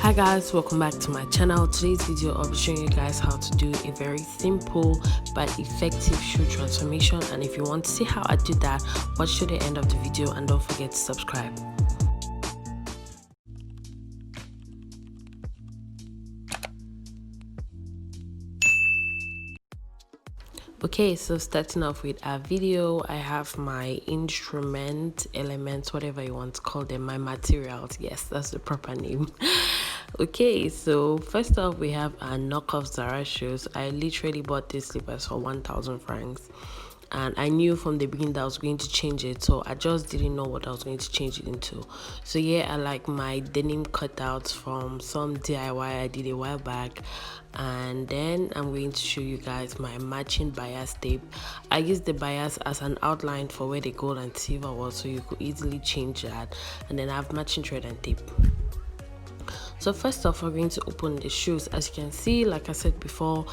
Hi guys, welcome back to my channel. Today's video I'll be showing you guys how to do a very simple but effective shoe transformation, and if you want to see how I do that, watch to the end of the video and don't forget to subscribe. Okay, so starting off with our video, I have my instrument elements, whatever you want to call them, my materials. Yes, that's the proper name. Okay, so first off, we have our knockoff Zara shoes. I literally bought these slippers for 1,000 francs. And I knew from the beginning that I was going to change it, so I just didn't know what I was going to change it into. So yeah, I like my denim cutouts from some DIY I did a while back, and then I'm going to show you guys my matching bias tape. I used the bias as an outline for where the gold and silver was, so you could easily change that, and then I have matching thread and tape. So first off, we're going to open the shoes. As you can see, like I said before,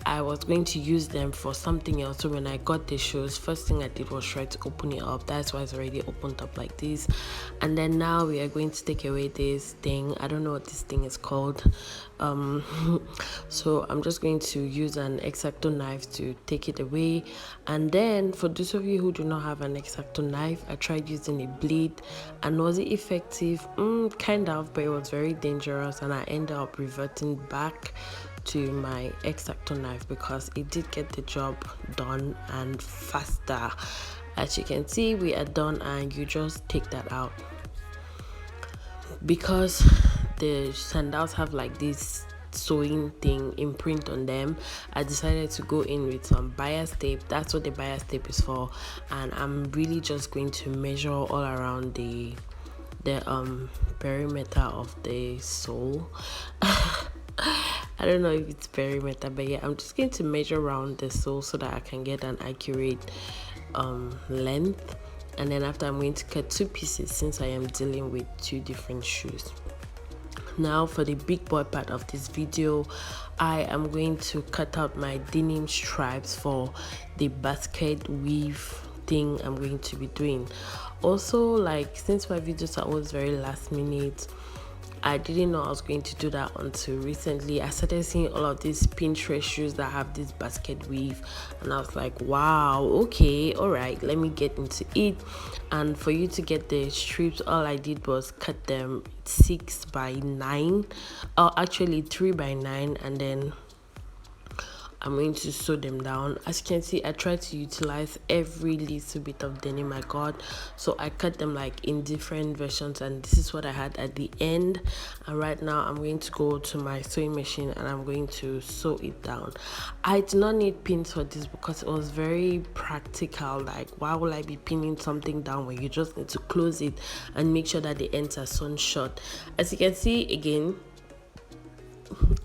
I was going to use them for something else. So when I got the shoes, first thing I did was try to open it up. That's why it's already opened up like this. And then now we are going to take away this thing. I don't know what this thing is called. So I'm just going to use an X-Acto knife to take it away. And then for those of you who do not have an X-Acto knife, I tried using a blade. And was it effective? Kind of, but it was very dangerous, and I ended up reverting back to my X-Acto knife because it did get the job done and faster. As you can see, we are done, and you just take that out. Because the sandals have like this sewing thing imprint on them, I decided to go in with some bias tape. That's what the bias tape is for, and I'm really just going to measure all around the perimeter of the sole. I don't know if it's perimeter, but yeah, I'm just going to measure around the sole so that I can get an accurate length. And then after, I'm going to cut two pieces since I am dealing with two different shoes. Now for the big boy part of this video, I am going to cut out my denim stripes for the basket weave thing I'm going to be doing. Also, like, since my videos are always very last minute, I didn't know I was going to do that until recently. I started seeing all of these Pinterest shoes that have this basket weave, and I was like, wow, okay, all right, let me get into it. And for you to get the strips, all I did was cut them 6 by 9, or actually 3 by 9, and then I'm going to sew them down. As you can see, I tried to utilize every little bit of denim I got, so I cut them like in different versions, and this is what I had at the end. And right now I'm going to go to my sewing machine and I'm going to sew it down. I did not need pins for this because it was very practical. Like, why will I be pinning something down when you just need to close it and make sure that the ends are sewn shut? As you can see again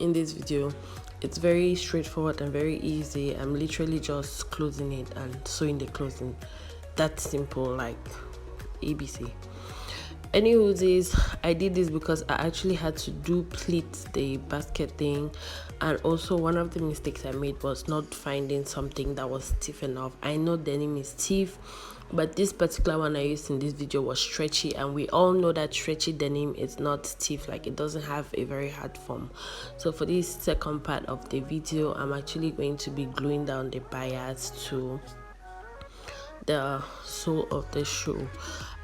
in this video, it's very straightforward and very easy. I'm literally just closing it and sewing the closing. That's simple, like ABC. Anyways, I did this because I actually had to pleat the basket thing, and also one of the mistakes I made was not finding something that was stiff enough. I know denim is stiff, but this particular one I used in this video was stretchy, and we all know that stretchy denim is not stiff, like it doesn't have a very hard form. So for this second part of the video, I'm actually going to be gluing down the bias to the sole of the shoe.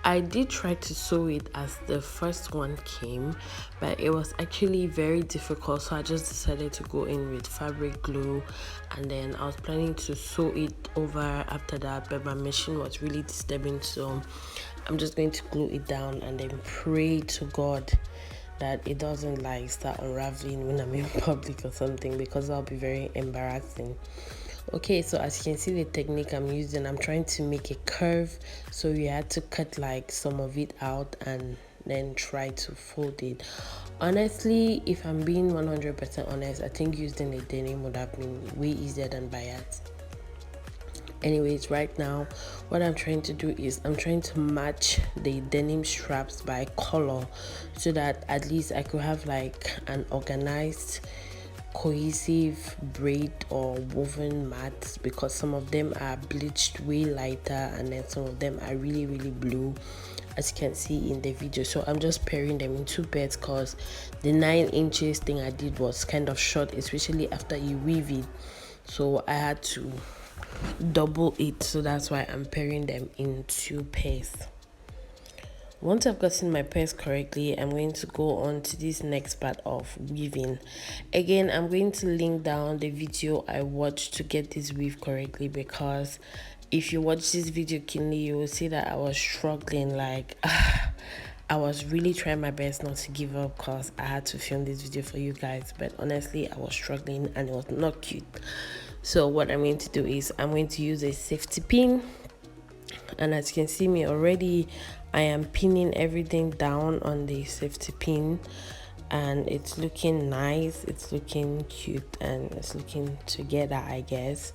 I did try to sew it as the first one came, but it was actually very difficult, so I just decided to go in with fabric glue, and then I was planning to sew it over after that, but my machine was really disturbing, so I'm just going to glue it down and then pray to God that it doesn't like start unraveling when I'm in public or something, because that'll be very embarrassing. Okay, so as you can see, the technique I'm using, I'm trying to make a curve, so we had to cut like some of it out and then try to fold it. Honestly, if I'm being 100% honest, I think using the denim would have been way easier than bias. Anyways, right now what I'm trying to do is I'm trying to match the denim straps by color, so that at least I could have like an organized cohesive braid or woven mats, because some of them are bleached way lighter and then some of them are really blue, as you can see in the video. So I'm just pairing them in 2 pairs because the 9 inches thing I did was kind of short, especially after you weave it, so I had to double it. So that's why I'm pairing them in 2 pairs. Once I've gotten my pairs correctly, I'm going to go on to this next part of weaving. Again, I'm going to link down the video I watched to get this weave correctly, because if you watch this video keenly, you will see that I was struggling. Like I was really trying my best not to give up because I had to film this video for you guys, but honestly I was struggling and it was not cute. So what I'm going to do is I'm going to use a safety pin, and as you can see me already, I am pinning everything down on the safety pin, and it's looking nice, it's looking cute, and it's looking together, I guess.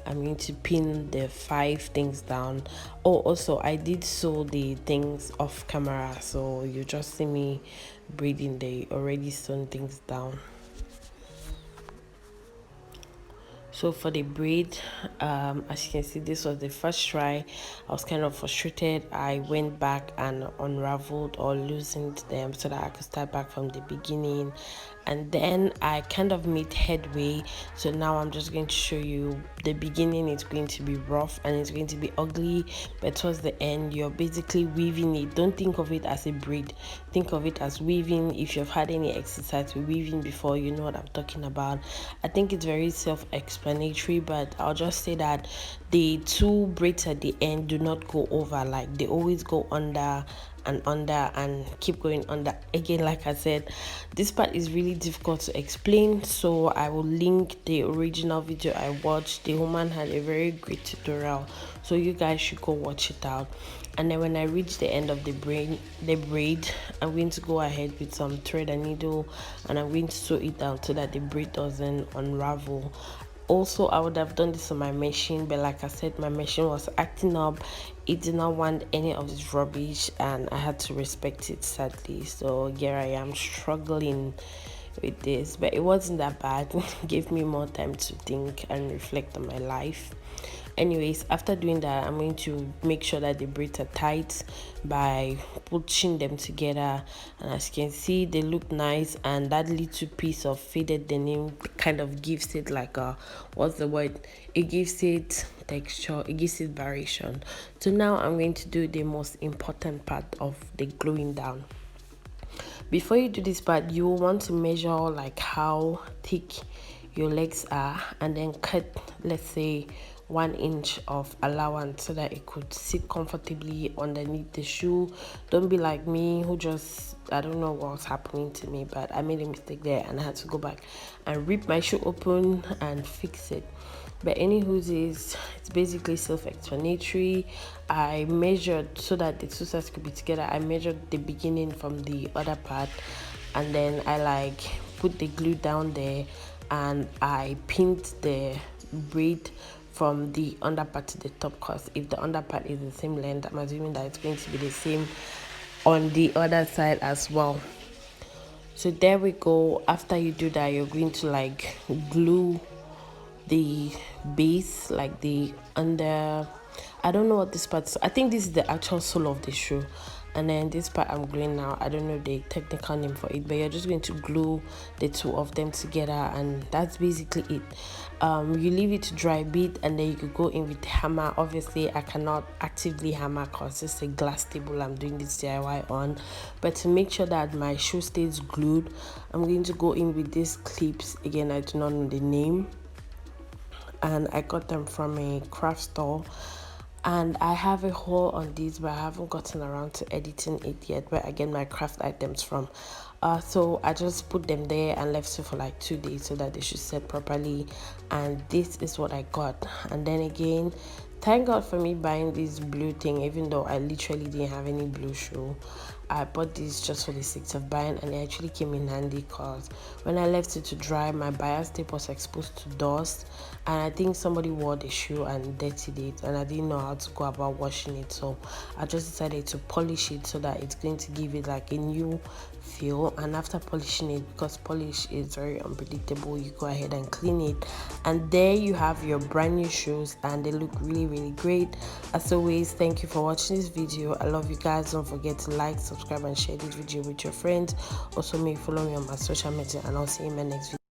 I'm going to pin the 5 things down. Oh, also I did sew the things off camera, so you just see me braiding the already sewn things down. So for the braid, as you can see, this was the first try. I was kind of frustrated. I went back and unraveled or loosened them so that I could start back from the beginning, and then I kind of made headway. So now I'm just going to show you the beginning. It's going to be rough and it's going to be ugly, but towards the end you're basically weaving it. Don't think of it as a braid, think of it as weaving. If you've had any exercise with weaving before, you know what I'm talking about. I think it's very self-explanatory, but I'll just say that the 2 braids at the end do not go over, like they always go under and keep going under. Again, like I said, this part is really difficult to explain, so I will link the original video I watched. The woman had a very great tutorial, so you guys should go watch it out. And then when I reach the end of the braid, I'm going to go ahead with some thread and needle, and I'm going to sew it down so that the braid doesn't unravel. Also, I would have done this on my machine, but like I said, my machine was acting up. It did not want any of this rubbish, and I had to respect it, sadly. So here I am struggling with this, but it wasn't that bad. It gave me more time to think and reflect on my life. Anyways, after doing that, I'm going to make sure that the braids are tight by pushing them together, and as you can see, they look nice, and that little piece of faded denim kind of gives it like a, what's the word, it gives it texture, it gives it variation. So now I'm going to do the most important part of the gluing down. Before you do this part, you will want to measure like how thick your legs are, and then cut, let's say, 1 inch of allowance so that it could sit comfortably underneath the shoe. Don't be like me, who just, I don't know what was happening to me, but I made a mistake there and I had to go back and rip my shoe open and fix it. But anywho's, it's basically self-explanatory. I measured so that the 2 sides could be together. I measured the beginning from the other part, and then I like put the glue down there, and I pinned the braid from the under part to the top, because if the under part is the same length, I'm assuming that it's going to be the same on the other side as well. So there we go. After you do that, you're going to like glue the base, like the under, I don't know what this part is. I think this is the actual sole of the shoe, and then this part I'm gluing now. I don't know the technical name for it, but you're just going to glue the 2 of them together, and that's basically it. You leave it to dry a bit, and then you could go in with the hammer. Obviously I cannot actively hammer because it's a glass table I'm doing this DIY on, but to make sure that my shoe stays glued, I'm going to go in with these clips. Again, I do not know the name, and I got them from a craft store, and I have a haul on these, but I haven't gotten around to editing it yet, where I get my craft items from. So I just put them there and left it for like 2 days so that they should set properly, and this is what I got. And then again, thank God for me buying this blue thing, even though I literally didn't have any blue shoe. I bought this just for the sake of buying, and it actually came in handy because when I left it to dry, my bias tape was exposed to dust, and I think somebody wore the shoe and dirtied it, and I didn't know how to go about washing it. So I just decided to polish it so that it's going to give it like a new feel. And after polishing it, because polish is very unpredictable, you go ahead and clean it, and there you have your brand new shoes, and they look really great. As always, thank you for watching this video. I love you guys. Don't forget to like, subscribe, and share this video with your friends. Also, may you follow me on my social media, and I'll see you in my next video.